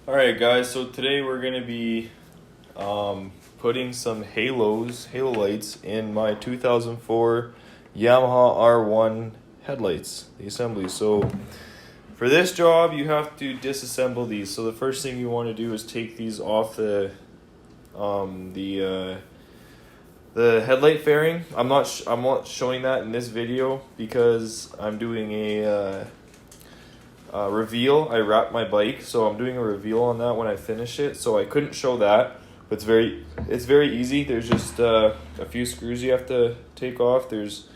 Alright guys, so today we're going to be putting some halo lights in my 2004 Yamaha R1 headlights, the assembly. So for this job you have to disassemble these. So the first thing you want to do is take these off the headlight fairing. I'm not showing that in this video because I'm doing a reveal. I wrapped my bike, so I'm doing a reveal on that when I finish it, so I couldn't show that, but it's very easy. There's just a few screws you have to take off. There's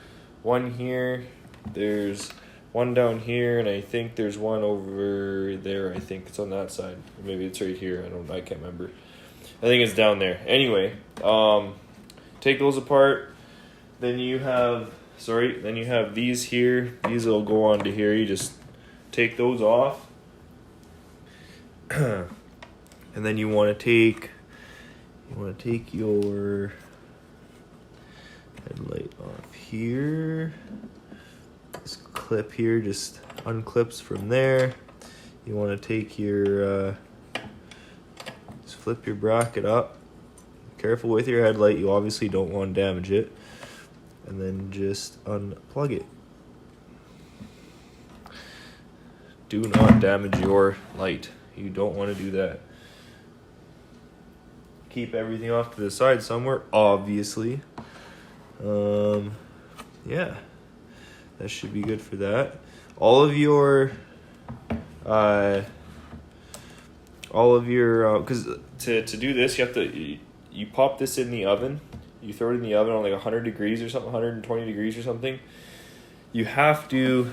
one here, there's one down here, and I think there's one over there. I think it's on that side, or maybe it's right here. I can't remember. I think it's down there. Anyway, take those apart. Then you have these here. These will go onto here. You just take those off, and then you want to take your headlight off here. This clip here just unclips from there. You want to take your just flip your bracket up. Careful with your headlight. You obviously don't want to damage it, and then just unplug it. Do not damage your light. You don't want to do that. Keep everything off to the side somewhere, obviously. Yeah, that should be good for that. All of your, because to do this, you have to, you pop this in the oven. You throw it in the oven on like 100 degrees or something, 120 degrees or something. You have to.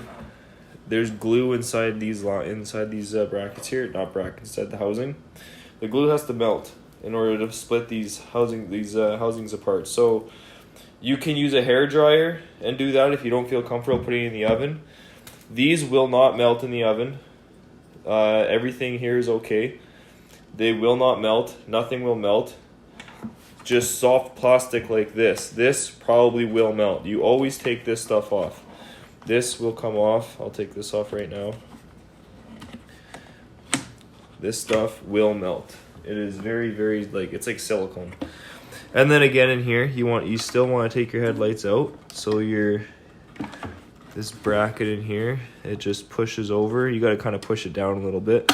There's glue inside these brackets here, not brackets, inside the housing. The glue has to melt in order to split these housings apart. So you can use a hair dryer and do that if you don't feel comfortable putting it in the oven. These will not melt in the oven. Everything here is okay. They will not melt. Nothing will melt. Just soft plastic like this. This probably will melt. You always take this stuff off. This will come off. I'll take this off right now. This stuff will melt. It is very, very, it's like silicone. And then again in here, you still want to take your headlights out. So this bracket in here, it just pushes over. You got to kind of push it down a little bit,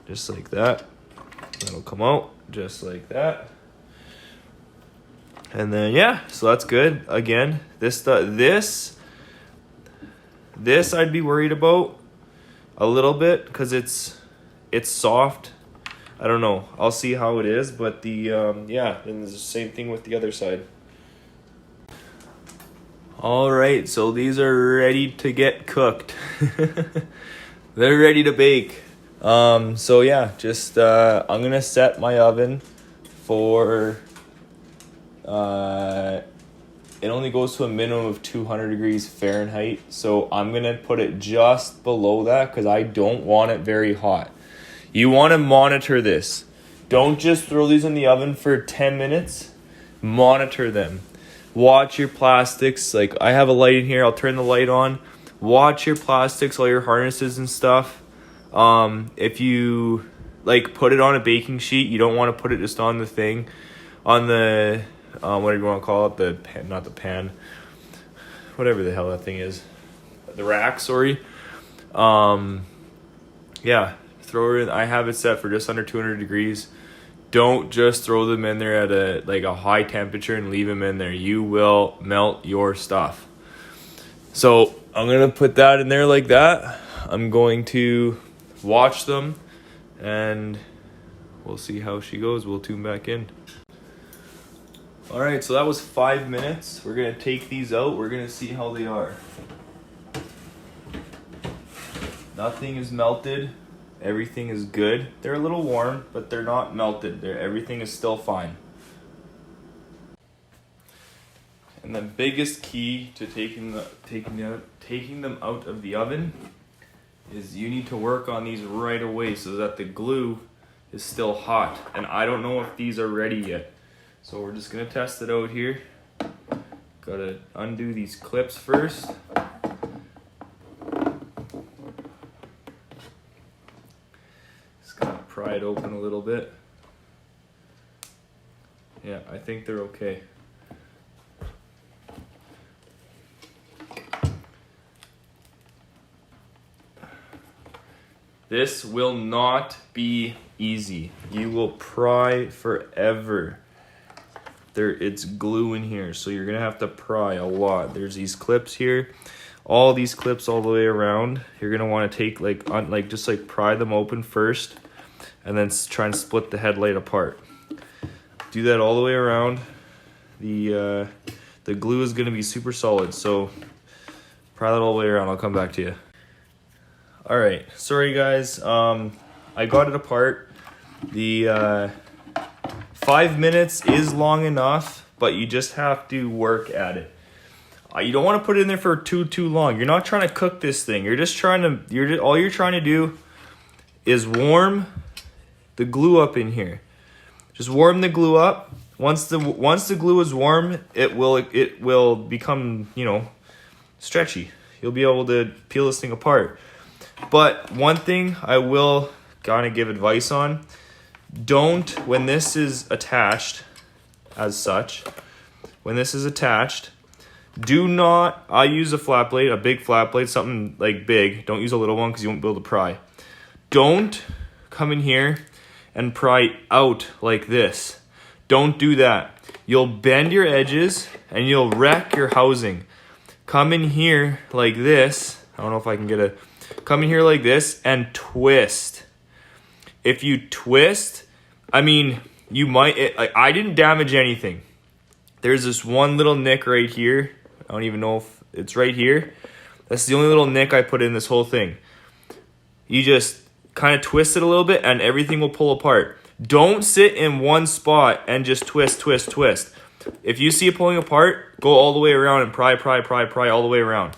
just like that. That'll come out just like that. And then yeah, so that's good. Again, this I'd be worried about a little bit because it's soft. I don't know. I'll see how it is, but yeah, and it's the same thing with the other side. All right, so these are ready to get cooked. They're ready to bake. So yeah, just I'm gonna set my oven for it only goes to a minimum of 200 degrees Fahrenheit. So I'm going to put it just below that because I don't want it very hot. You want to monitor this. Don't just throw these in the oven for 10 minutes. Monitor them. Watch your plastics. Like I have a light in here. I'll turn the light on. Watch your plastics, all your harnesses and stuff. If you put it on a baking sheet, you don't want to put it just on the thing. On the what do you want to call it? The pan, not the pan. Whatever the hell that thing is. The rack, sorry. Yeah, throw it in. I have it set for just under 200 degrees. Don't just throw them in there at a high temperature and leave them in there. You will melt your stuff. So I'm going to put that in there like that. I'm going to watch them and we'll see how she goes. We'll tune back in. All right, so that was 5 minutes. We're gonna take these out. We're gonna see how they are. Nothing is melted. Everything is good. They're a little warm, but they're not melted. Everything is still fine. And the biggest key to taking them out of the oven is you need to work on these right away so that the glue is still hot. And I don't know if these are ready yet. So we're just going to test it out here. Got to undo these clips first. Just got to pry it open a little bit. Yeah, I think they're okay. This will not be easy. You will pry forever. It's glue in here, so you're gonna have to pry a lot. There's these clips here, all these clips all the way around. You're gonna want to take just pry them open first, and then try and split the headlight apart. Do that all the way around. The glue is gonna be super solid, so pry that all the way around. I'll come back to you. All right, sorry guys. I got it apart. The 5 minutes is long enough, but you just have to work at it. You don't want to put it in there for too long. You're not trying to cook this thing. You're just trying to. All you're trying to do is warm the glue up in here. Just warm the glue up. Once the glue is warm, it will become, you know, stretchy. You'll be able to peel this thing apart. But one thing I will kind of give advice on, don't, when this is attached as such, when this is attached, do not, I use a flat blade, a big flat blade, something like big. Don't use a little one because you won't be able to pry. Don't come in here and pry out like this. Don't do that. You'll bend your edges and you'll wreck your housing. Come in here like this. I don't know if I can get a... Come in here like this and twist. If you twist, I mean, you might... I didn't damage anything. There's this one little nick right here. I don't even know if it's right here. That's the only little nick I put in this whole thing. You just kind of twist it a little bit and everything will pull apart. Don't sit in one spot and just twist. If you see it pulling apart, go all the way around and pry all the way around.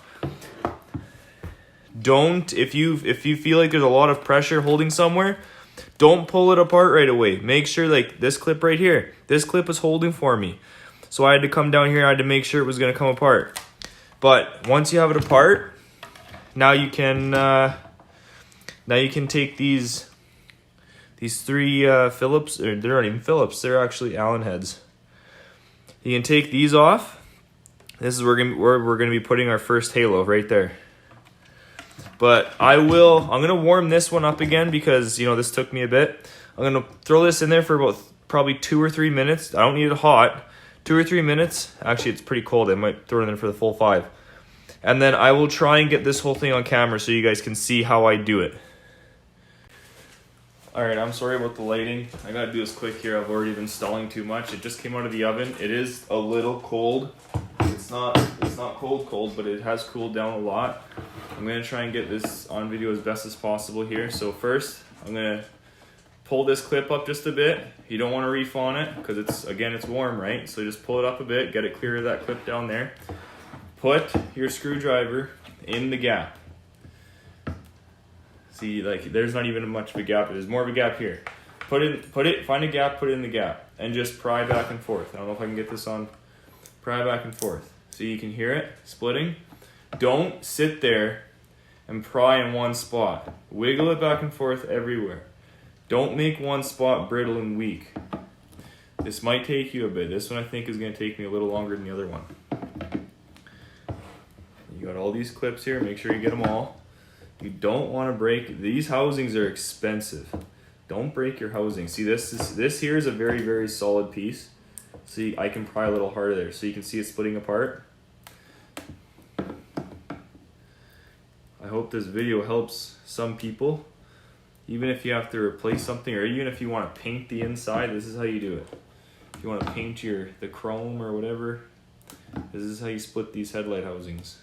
Don't, if you feel like there's a lot of pressure holding somewhere, don't pull it apart right away. Make sure, like this clip right here, this clip is holding for me. So I had to come down here, I had to make sure it was gonna come apart. But once you have it apart, now you can take these three Phillips, or they're not even Phillips, they're actually Allen heads. You can take these off. This is where we're gonna be putting our first halo right there. But I'm gonna warm this one up again because, you know, this took me a bit. I'm gonna throw this in there for about probably 2 or 3 minutes. I don't need it hot. 2 or 3 minutes. Actually, it's pretty cold. I might throw it in there for the full 5. And then I will try and get this whole thing on camera so you guys can see how I do it. All right, I'm sorry about the lighting. I gotta do this quick here. I've already been stalling too much. It just came out of the oven. It is a little cold. It's not cold, but it has cooled down a lot. I'm gonna try and get this on video as best as possible here. So first, I'm gonna pull this clip up just a bit. You don't want to reef on it because it's warm, right? So just pull it up a bit, get it clear of that clip down there. Put your screwdriver in the gap. See, like there's not even much of a gap. There's more of a gap here. Find a gap, put it in the gap, and just pry back and forth. I don't know if I can get this on. Pry back and forth. So you can hear it splitting. Don't sit there and pry in one spot. Wiggle it back and forth everywhere. Don't make one spot brittle and weak. This might take you a bit. This one I think is going to take me a little longer than the other one. You got all these clips here. Make sure you get them all. You don't want to break. These housings are expensive. Don't break your housing. See, this here is a very, very solid piece. See, I can pry a little harder there. So you can see it splitting apart. I hope this video helps some people. Even if you have to replace something, or even if you want to paint the inside, this is how you do it. If you want to paint the chrome or whatever, this is how you split these headlight housings.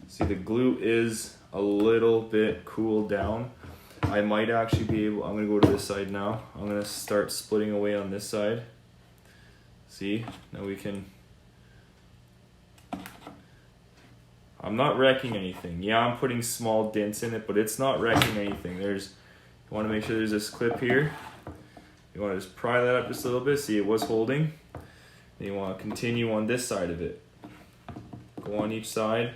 See, the glue is a little bit cooled down. I might actually be able, I'm going to go to this side now. I'm going to start splitting away on this side. See, now we can, I'm not wrecking anything. Yeah, I'm putting small dents in it, but it's not wrecking anything. You want to make sure there's this clip here. You want to just pry that up just a little bit. See, it was holding. And you want to continue on this side of it. Go on each side.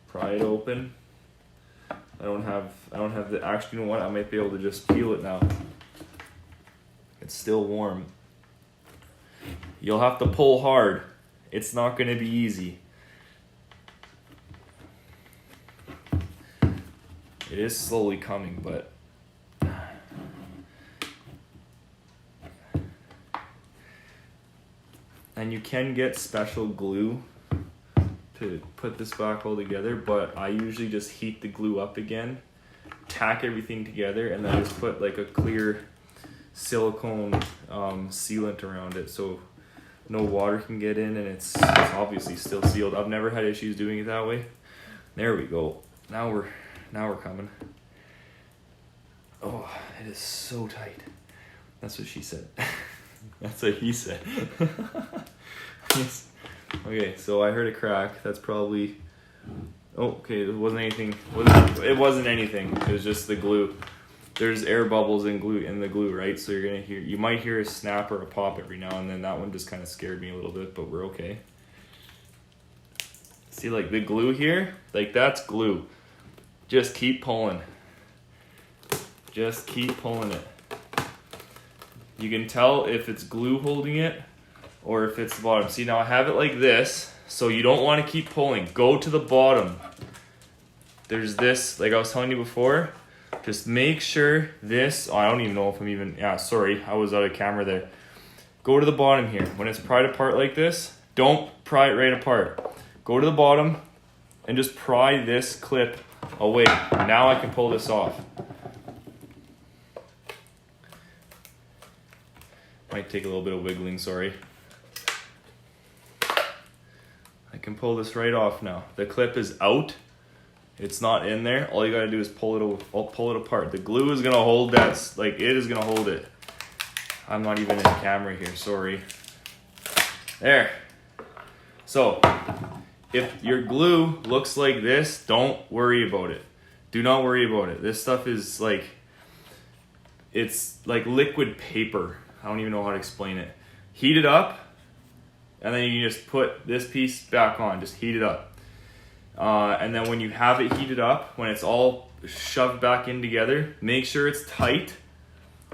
Pry it open. don't have the, actually, you know what, I might be able to just peel it now. It's still warm. You'll have to pull hard. It's not going to be easy. It is slowly coming, but and you can get special glue to put this back all together, but I usually just heat the glue up again, tack everything together, and then just put like a clear silicone sealant around it so no water can get in, and it's obviously still sealed. I've never had issues doing it that way. There we go. Now we're coming. Oh, it is so tight. That's what she said. That's what he said. Yes. Okay, so I heard a crack. That's probably... Oh, okay, it wasn't anything. It wasn't anything. It was just the glue. There's air bubbles in the glue, right? So you might hear a snap or a pop every now and then. That one just kind of scared me a little bit, but we're okay. See, like the glue here, like that's glue. Just keep pulling. Just keep pulling it. You can tell if it's glue holding it or if it's the bottom. See, now I have it like this, so you don't want to keep pulling. Go to the bottom. There's this, like I was telling you before, just make sure this, I don't even know if I'm even, yeah, sorry, I was out of camera there. Go to the bottom here. When it's pried apart like this, don't pry it right apart. Go to the bottom and just pry this clip away. Now I can pull this off. Might take a little bit of wiggling, sorry. I can pull this right off now. The clip is out. It's not in there. All you gotta do is pull it apart. The glue is gonna hold that, like it is gonna hold it. I'm not even in camera here, sorry. There. So, if your glue looks like this, don't worry about it. Do not worry about it. This stuff is like, it's like liquid paper. I don't even know how to explain it. Heat it up, and then you can just put this piece back on. Just heat it up. And then when you have it heated up, when it's all shoved back in together, make sure it's tight.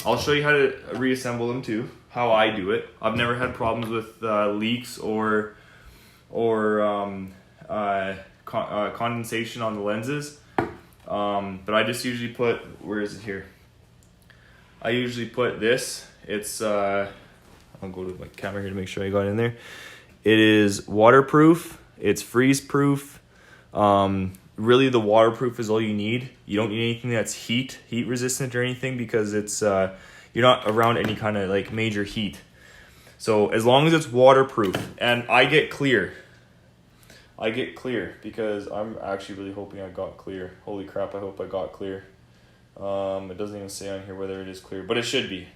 I'll show you how to reassemble them too, how I do it. I've never had problems with leaks or condensation on the lenses. But I just usually put, where is it here? I usually put this. It's, I'll go to my camera here to make sure I got in there. It is waterproof. It's freeze proof. Really the waterproof is all you need. You don't need anything that's heat resistant or anything, because it's, you're not around any kind of like major heat. So as long as it's waterproof, and I get clear because I'm actually really hoping I got clear. Holy crap, I hope I got clear. It doesn't even say on here whether it is clear, but it should be.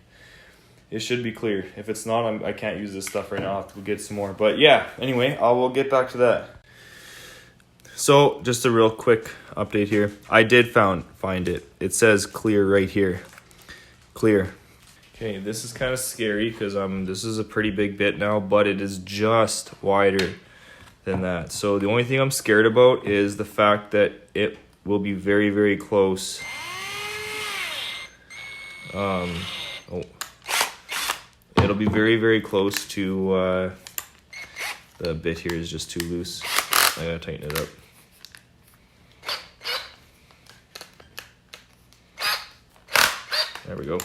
It should be clear. If it's not, I can't use this stuff right now. I'll have to get some more. But yeah, anyway, I will get back to that. So just a real quick update here. I did find it. It says clear right here. Clear. Okay, this is kind of scary because this is a pretty big bit now, but it is just wider than that. So the only thing I'm scared about is the fact that it will be very, very close. It'll be very, very close to, the bit here is just too loose. I gotta tighten it up. There we go.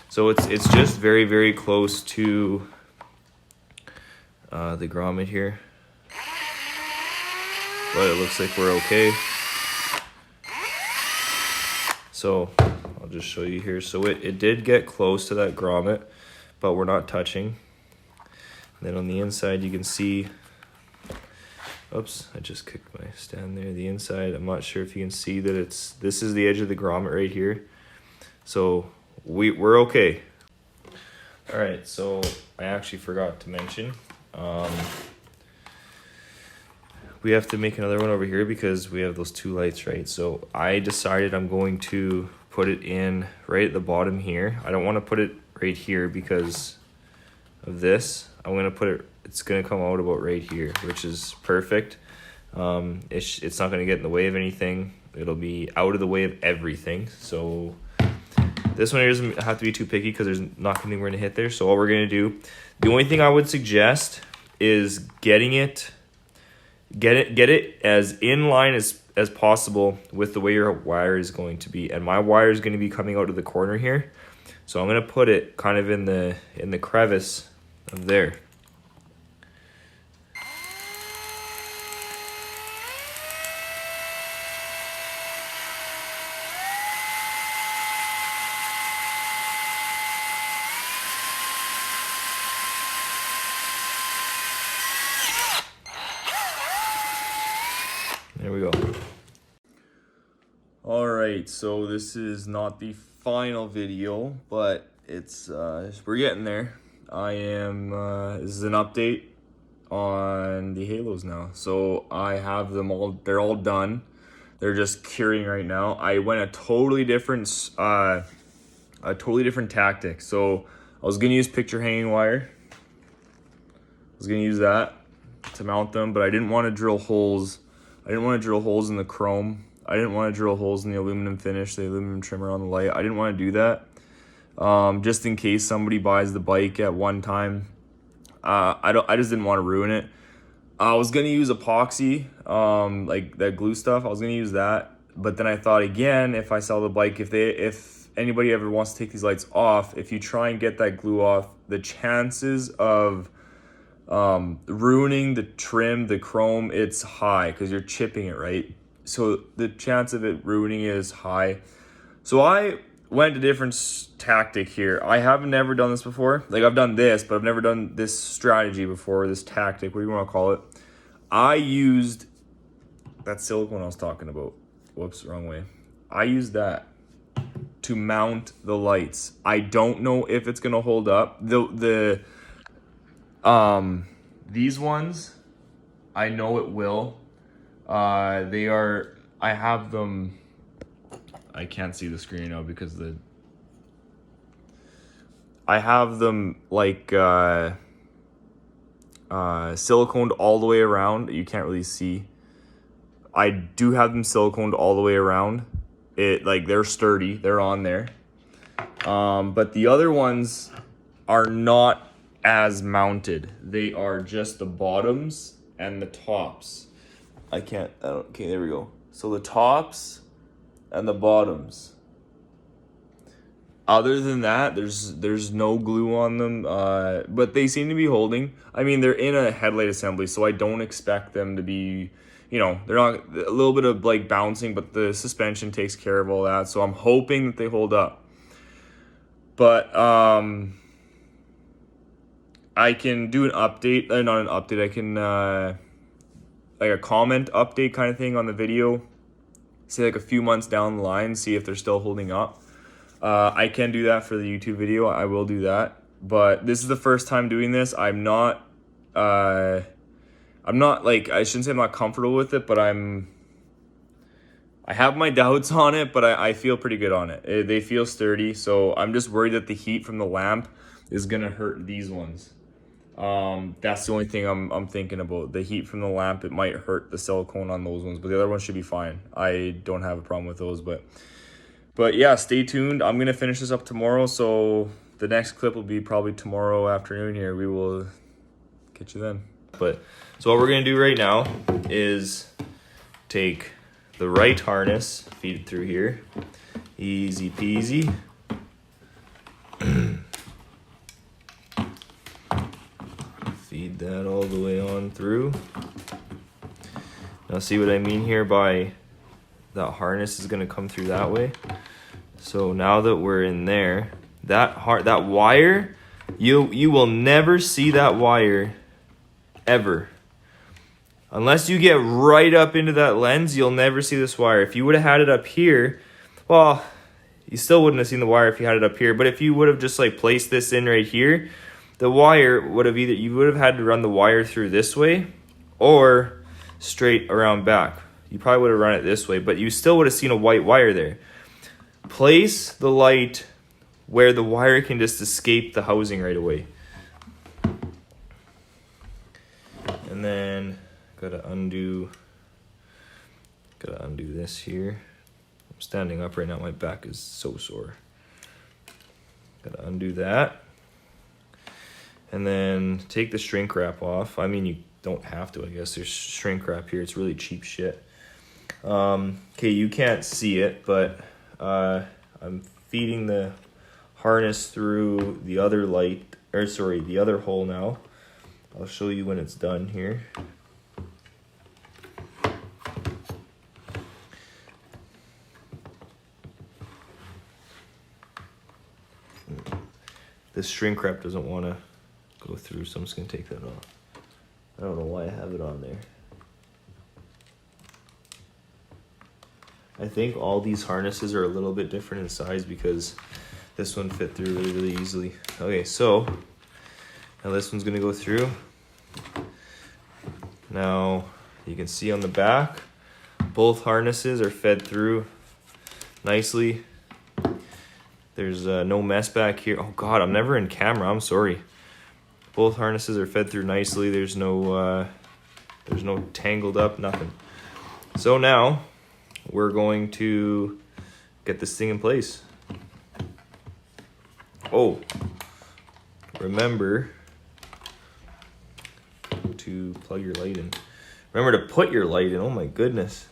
So it's just very, very close to the grommet here. But it looks like we're okay. So I'll just show you here. So it did get close to that grommet, but we're not touching. And then on the inside you can see, oops, I just kicked my stand there. The inside, I'm not sure if you can see that this is the edge of the grommet right here. So we're okay. All right, so I actually forgot to mention, we have to make another one over here because we have those two lights, right? So I decided I'm going to put it in right at the bottom here. I don't want to put it right here because of this. I'm going to put it, it's going to come out about right here, which is perfect. It's not going to get in the way of anything. it'll be out of the way of everything. So this one here doesn't have to be too picky because there's not anything we're gonna hit there. So what we're gonna do, the only thing I would suggest is get it as in line as possible with the way your wire is going to be. And my wire is going to be coming out of the corner here, so I'm going to put it kind of in the crevice of there. There we go. All right, so this is not the final video, but it's we're getting there. This is an update on the halos now. So I have them all, they're all done. They're just curing right now. I went a totally different tactic. So I was gonna use picture hanging wire. I was gonna use that to mount them, but I didn't want to drill holes. I didn't want to drill holes in the chrome. I didn't want to drill holes in the aluminum finish, the aluminum trimmer on the light. I didn't want to do that. Just in case somebody buys the bike at one time. I just didn't want to ruin it. I was gonna use epoxy, like that glue stuff. I was gonna use that, but then I thought again, if I sell the bike, if anybody ever wants to take these lights off, if you try and get that glue off, the chances of ruining the trim, the chrome, it's high because you're chipping it, right? So the chance of it ruining it is high. So I went a different tactic here. I have never done this before. Like, I've done this, but I've never done this strategy before, this tactic, what do you want to call it. I used that silicone I was talking about. Whoops, wrong way. I used that to mount the lights. I don't know if it's gonna hold up. These ones, I know it will. I have them, I can't see the screen now because I have them like siliconed all the way around. You can't really see. I do have them siliconed all the way around. Like, they're sturdy, they're on there. But the other ones are not as mounted. They are just the bottoms and the tops. Okay, there we go. So the tops and the bottoms. Other than that, there's no glue on them, but they seem to be holding. I mean, they're in a headlight assembly, so I don't expect them to be, they're not, a little bit of like bouncing, but the suspension takes care of all that. So I'm hoping that they hold up. But I can do an update, not an update, I can, like a comment update kind of thing on the video, say like a few months down the line, see if they're still holding up. I can do that for the YouTube video, I will do that, but this is the first time doing this. I'm not like, I shouldn't say I'm not comfortable with it, but I have my doubts on it, but I feel pretty good on it. They feel sturdy, so I'm just worried that the heat from the lamp is gonna hurt these ones. That's the only thing I'm thinking about. The heat from the lamp, it might hurt the silicone on those ones, but the other ones should be fine. I don't have a problem with those, but yeah, stay tuned. I'm gonna finish this up tomorrow, so the next clip will be probably tomorrow afternoon here. We will catch you then. So what we're gonna do right now is take the right harness, feed it through here, easy peasy. Feed that all the way on through. Now see what I mean here by that harness is going to come through that way. So now that we're in there, that wire, you will never see that wire ever. Unless you get right up into that lens, you'll never see this wire. If you would have had it up here, well, you still wouldn't have seen the wire if you had it up here, but if you would have just like placed this in right here, the wire would have you would have had to run the wire through this way or straight around back. You probably would have run it this way, but you still would have seen a white wire there. Place the light where the wire can just escape the housing right away. And then gotta undo Gotta undo this here. I'm standing up right now, my back is so sore. Gotta undo that. And then take the shrink wrap off. I mean, you don't have to, I guess. There's shrink wrap here. It's really cheap shit. Okay, you can't see it, but I'm feeding the harness through the other light, or sorry, the other hole now. I'll show you when it's done here. This shrink wrap doesn't want to go through, so I'm just going to take that off. I don't know why I have it on there. I think all these harnesses are a little bit different in size because this one fit through really, really easily. Okay, so now this one's going to go through. Now you can see on the back, both harnesses are fed through nicely. There's no mess back here. Oh God, I'm never in camera. I'm sorry. Both harnesses are fed through nicely. There's no tangled up, nothing. So now we're going to get this thing in place. Oh, remember to plug your light in. Remember to put your light in. Oh my goodness.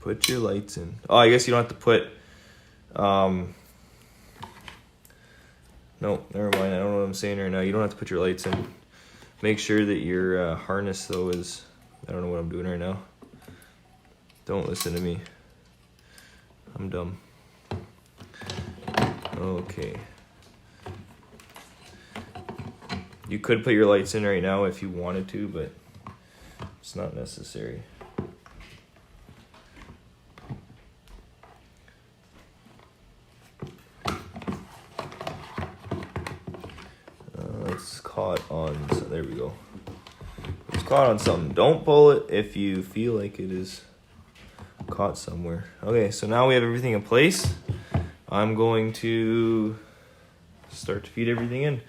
Put your lights in. Oh, I guess you don't have to put, no, never mind. I don't know what I'm saying right now. You don't have to put your lights in. Make sure that your harness though is, I don't know what I'm doing right now. Don't listen to me. I'm dumb. Okay. You could put your lights in right now if you wanted to, but it's not necessary. It's caught on, so there we go. It's caught on something. Don't pull it if you feel like it is caught somewhere. Okay, so now we have everything in place. I'm going to start to feed everything in.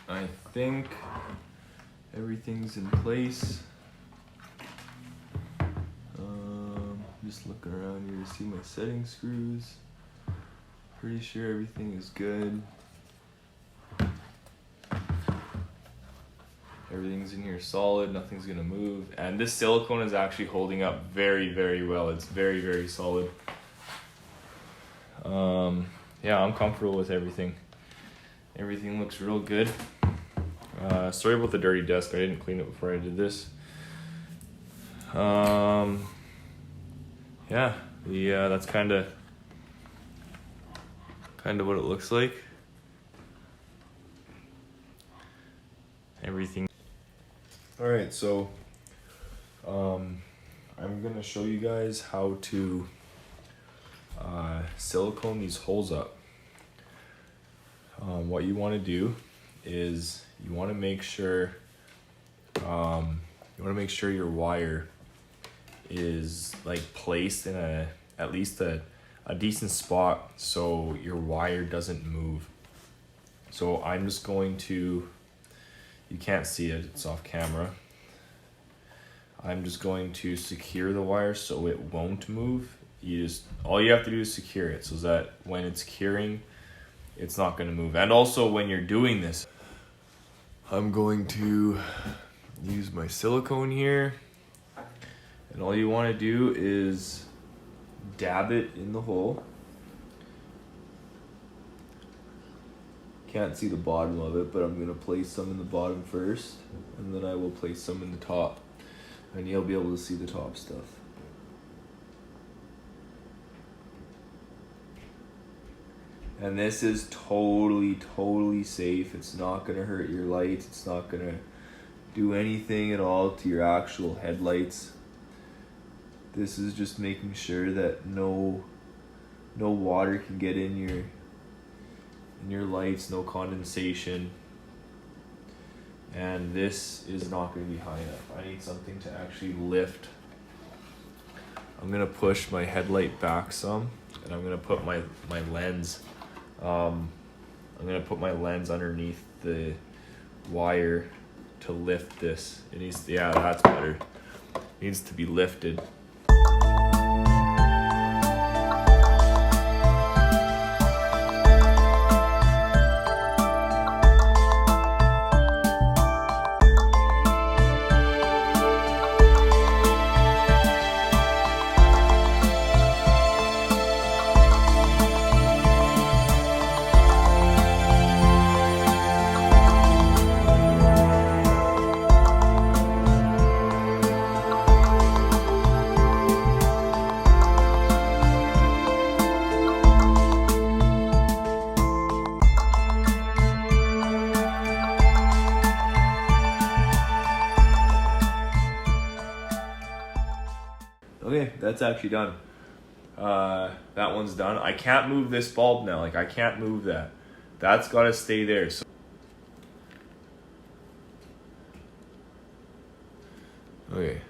I think everything's in place. Just looking around here to see my setting screws. Pretty sure everything is good. Everything's in here solid, nothing's gonna move. And this silicone is actually holding up very, very well. It's very, very solid. Yeah, I'm comfortable with everything. Everything looks real good. Sorry about the dirty desk. I didn't clean it before I did this. Yeah, that's kind of what it looks like. Everything. All right, so I'm gonna show you guys how to silicone these holes up. What you want to do is you want to make sure your wire is like placed in at least a decent spot so your wire doesn't move. So I'm just going to, you can't see it, it's off camera. I'm just going to secure the wire so it won't move. All you have to do is secure it so that when it's curing, it's not going to move. And also when you're doing this, I'm going to use my silicone here And all you want to do is dab it in the hole. Can't see the bottom of it, but I'm going to place some in the bottom first, and then I will place some in the top, and you'll be able to see the top stuff. And this is totally safe. It's not going to hurt your lights. It's not going to do anything at all to your actual headlights. This is just making sure that no water can get in your lights, no condensation. And this is not going to be high enough. I need something to actually lift. I'm going to push my headlight back some, and I'm going to put my lens. I'm going to put my lens underneath the wire to lift this. It needs, yeah, that's better. It needs to be lifted. Okay, that's actually done. That one's done. I can't move this bulb now. Like, I can't move that. That's got to stay there. So okay.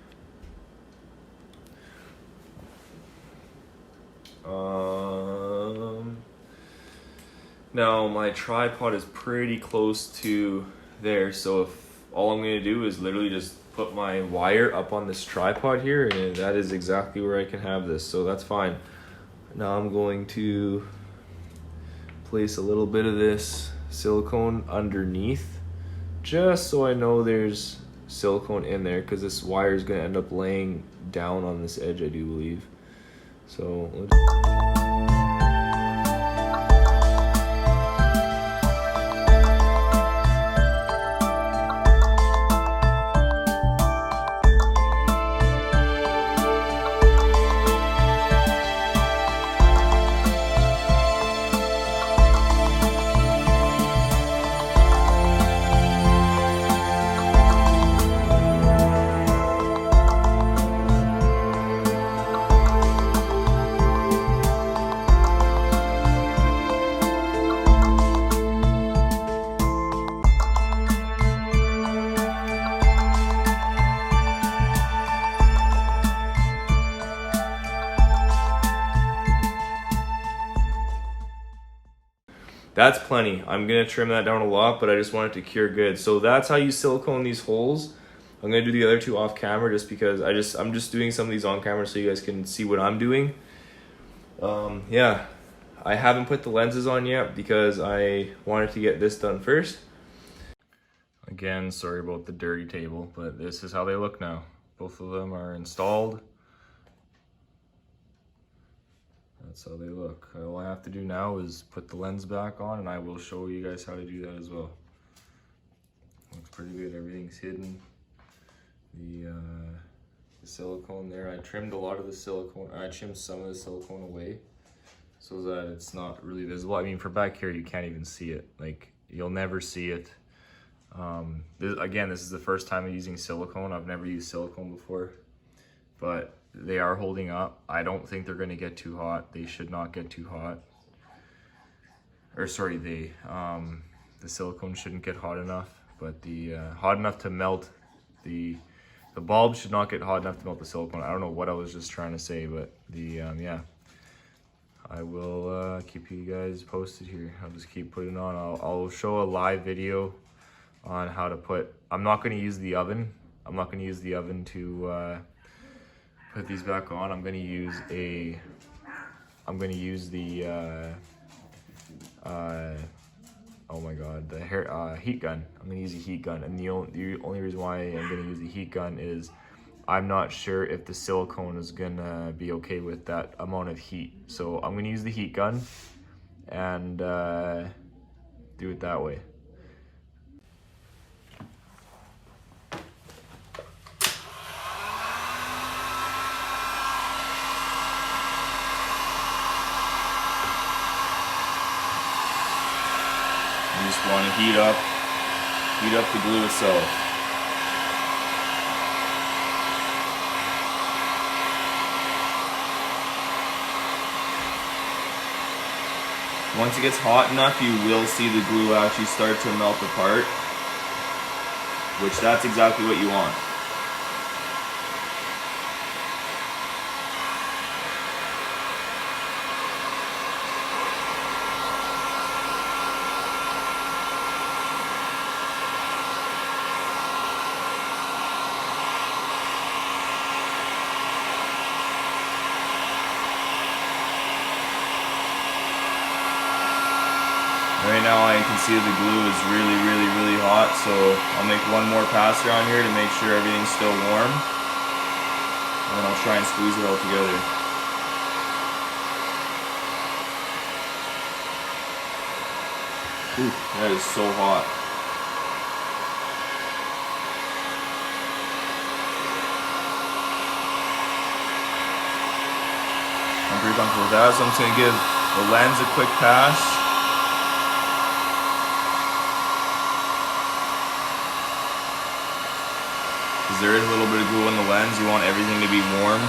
Now my tripod is pretty close to there, so if all I'm going to do is literally just put my wire up on this tripod here, and that is exactly where I can have this, so that's fine. Now I'm going to place a little bit of this silicone underneath, just so I know there's silicone in there, because this wire is going to end up laying down on this edge, I do believe. So that's plenty. I'm gonna trim that down a lot, but I just want it to cure good. So that's how you silicone these holes. I'm gonna do the other two off camera just because I'm just doing some of these on camera so you guys can see what I'm doing. Yeah, I haven't put the lenses on yet because I wanted to get this done first. Again, sorry about the dirty table, but this is how they look now. Both of them are installed. That's how they look. All I have to do now is put the lens back on, and I will show you guys how to do that as well. Looks pretty good. Everything's hidden. The silicone there, I trimmed a lot of the silicone. I trimmed some of the silicone away so that it's not really visible. I mean, for back here, you can't even see it. Like, you'll never see it. Again, this is the first time I'm using silicone. I've never used silicone before, but they are holding up. I don't think they're going to get too hot. They should not get too hot. Or sorry, the silicone shouldn't get hot enough, but the hot enough to melt the bulb should not get hot enough to melt the silicone. I don't know what I was just trying to say, but yeah. I will keep you guys posted here. I'll just keep putting on. I'll show a live video on how to put. I'm not going to use the oven. I'm not going to use the oven to put these back on. I'm going to use the oh my god, the heat gun. I'm going to use a heat gun, and the only reason why I'm going to use the heat gun is I'm not sure if the silicone is gonna be okay with that amount of heat. So I'm gonna use the heat gun and do it that way. You just want to heat up the glue itself. Once it gets hot enough, you will see the glue actually start to melt apart, which that's exactly what you want. Right now I can see the glue is really hot, so I'll make one more pass around here to make sure everything's still warm. And then I'll try and squeeze it all together. Ooh, that is so hot. I'm pretty comfortable with that, so I'm just gonna give the lens a quick pass. There is a little bit of glue on the lens. You want everything to be warm.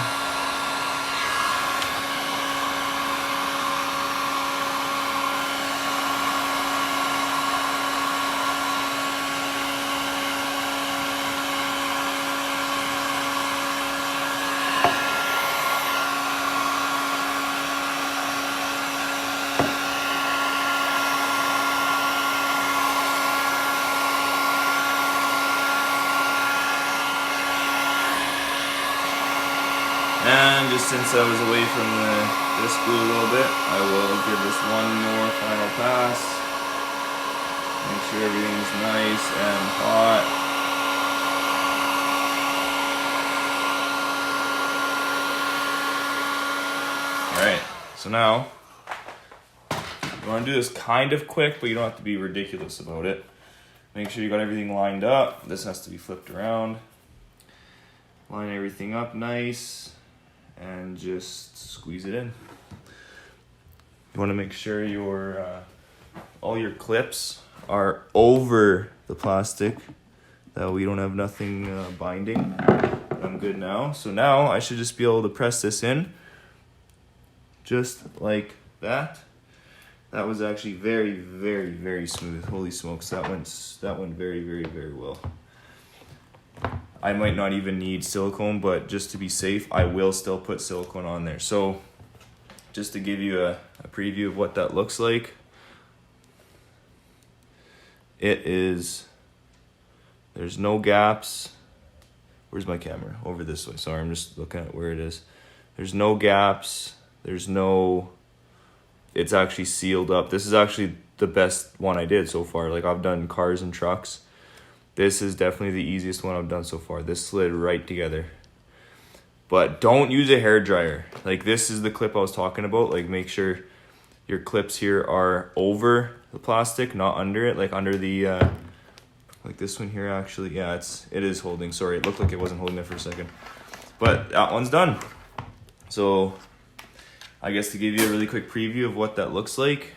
And just since I was away from this glue a little bit, I will give this one more final pass. Make sure everything's nice and hot. Alright, so now, you want to do this kind of quick, but you don't have to be ridiculous about it. Make sure you got everything lined up. This has to be flipped around. Line everything up nice. And just squeeze it in. You want to make sure your all your clips are over the plastic, that we don't have nothing binding. I'm good now. So now I should just be able to press this in, just like that. That was actually very smooth. Holy smokes, that went very well. I might not even need silicone, but just to be safe, I will still put silicone on there. So just to give you a preview of what that looks like, there's no gaps. Where's my camera? Over this way. Sorry, I'm just looking at where it is. There's no gaps. It's actually sealed up. This is actually the best one I did so far. Like, I've done cars and trucks. This is definitely the easiest one I've done so far. This slid right together. But don't use a hair dryer. Like, this is the clip I was talking about. Like, make sure your clips here are over the plastic, not under it. Like under the, like this one here actually. Yeah, it is holding. Sorry, it looked like it wasn't holding there for a second. But that one's done. So I guess to give you a really quick preview of what that looks like,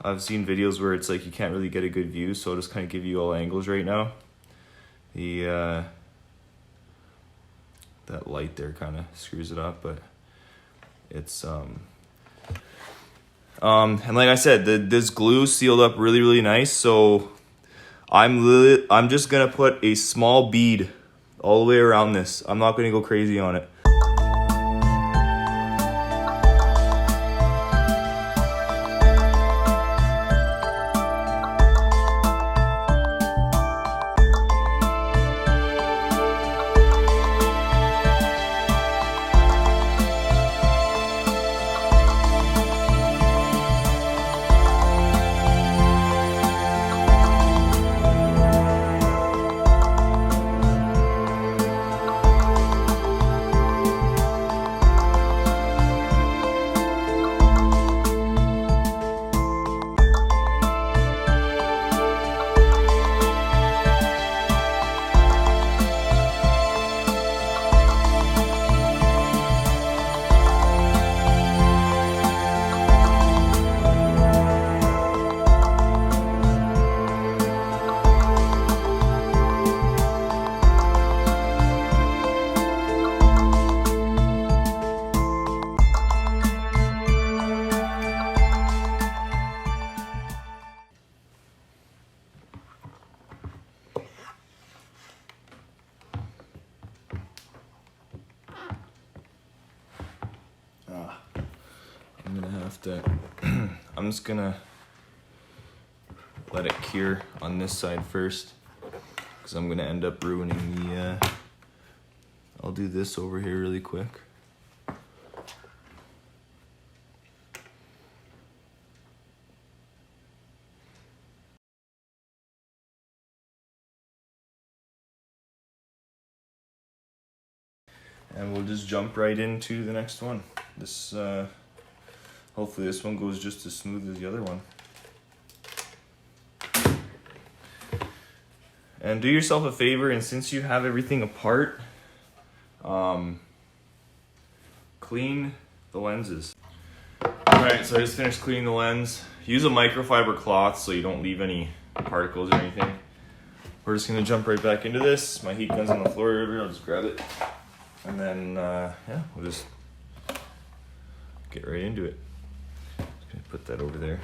I've seen videos where it's like you can't really get a good view, so I'll just kind of give you all angles right now. That light there kind of screws it up, but it's and like I said, this glue sealed up really nice. So I'm just gonna put a small bead all the way around this. I'm not gonna go crazy on it. have to, I'm just gonna let it cure on this side first, because I'm gonna end up ruining the, I'll do this over here really quick. And we'll just jump right into the next one. This, hopefully this one goes just as smooth as the other one. And do yourself a favor, and since you have everything apart, clean the lenses. Alright, so I just finished cleaning the lens. Use a microfiber cloth so you don't leave any particles or anything. We're just gonna jump right back into this. My heat gun's on the floor over here, I'll just grab it. And then, yeah, we'll just get right into it. Just gonna put that over there.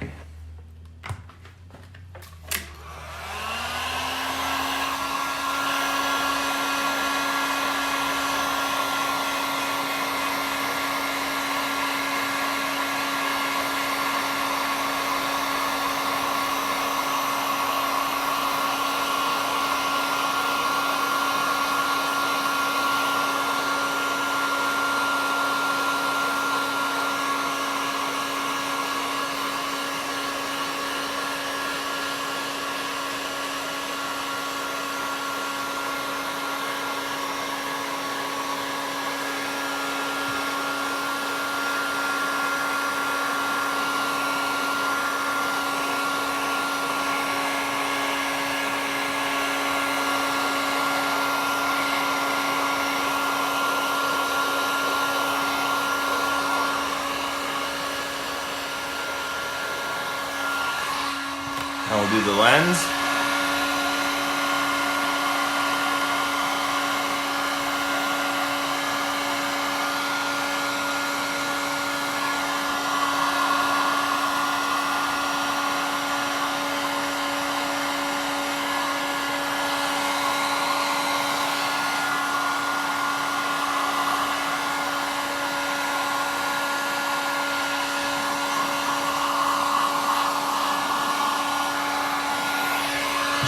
Now we'll do the lens.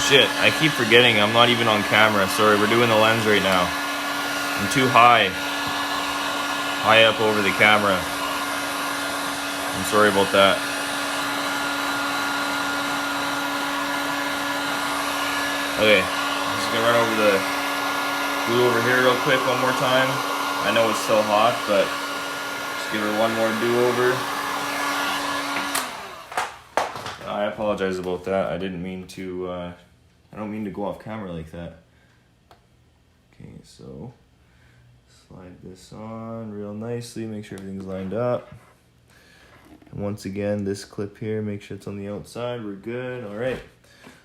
Shit, I keep forgetting I'm not even on camera. Sorry, we're doing the lens right now. I'm too high up over the camera. I'm sorry about that. Okay, I'm just gonna run over the glue over here real quick one more time. I know it's still hot, but just give her one more do-over. I apologize about that. I didn't mean to, I don't mean to go off camera like that. Okay, so slide this on real nicely, make sure everything's lined up. And once again, this clip here, make sure it's on the outside, we're good, all right.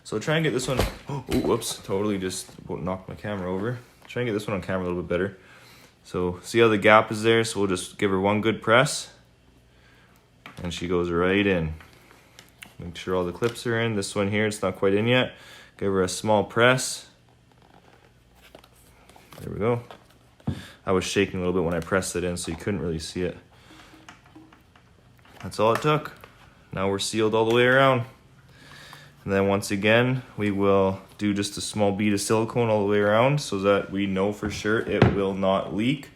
So try and get this one, oh, whoops, totally just about knocked my camera over. Try and get this one on camera a little bit better. So see how the gap is there? So we'll just give her one good press, and she goes right in. Make sure all the clips are in. This one here, it's not quite in yet. Give her a small press. There we go. I was shaking a little bit when I pressed it in, so you couldn't really see it. That's all it took. Now we're sealed all the way around. And then once again, we will do just a small bead of silicone all the way around so that we know for sure it will not leak.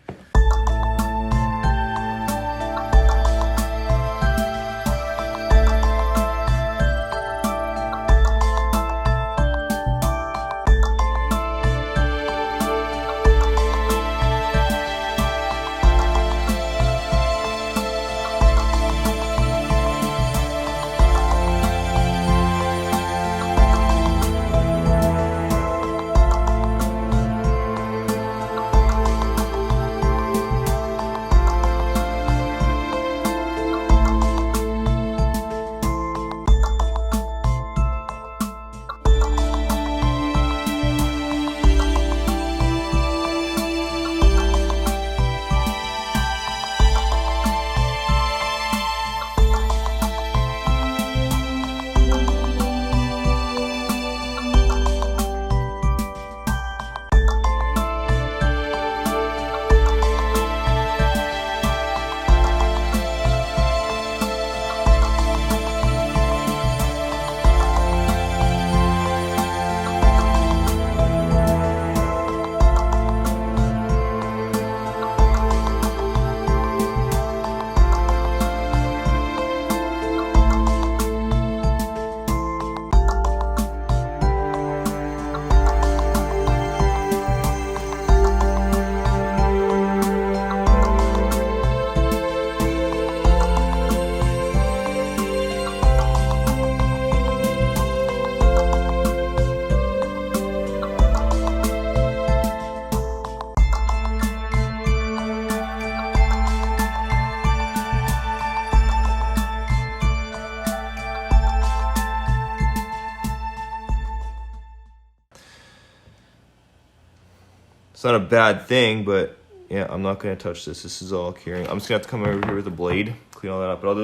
It's not a bad thing, but yeah, I'm not gonna touch this. This is all curing. I'm just gonna have to come over here with a blade, clean all that up. But I'll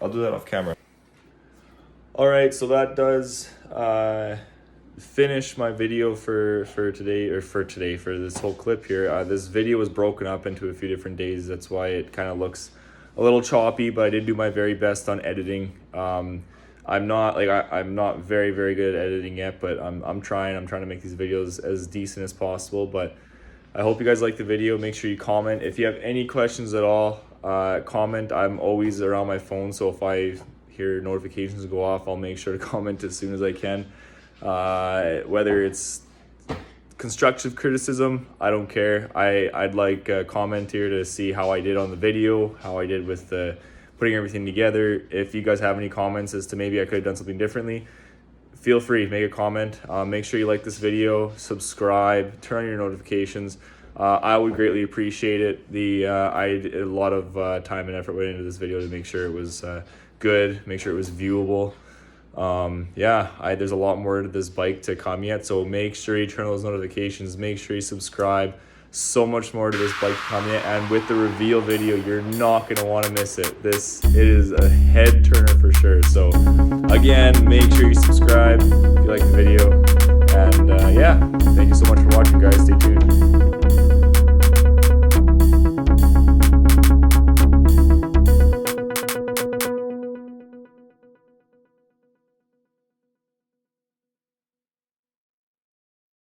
do that off camera. All right, so that does finish my video for this whole clip here. This video was broken up into a few different days. That's why it kind of looks a little choppy, but I did do my very best on editing. I'm not very good at editing yet, but I'm trying to make these videos as decent as possible. But I hope you guys like the video. Make sure you comment if you have any questions at all. Comment. I'm always around my phone, so if I hear notifications go off, I'll make sure to comment as soon as I can. Whether it's constructive criticism, I don't care. I'd like a comment here to see how I did on the video, how I did with putting everything together. If you guys have any comments as to maybe I could have done something differently, feel free to make a comment. Make sure you like this video, subscribe, turn on your notifications. I would greatly appreciate it. I did a lot of time and effort went into this video to make sure it was good, make sure it was viewable. There's a lot more to this bike to come yet, so make sure you turn on those notifications, make sure you subscribe. So much more to this bike to come yet, and with the reveal video, you're not going to want to miss it. It is a head turner for sure. So again, make sure you subscribe if you like the video, and thank you so much for watching, guys. Stay tuned.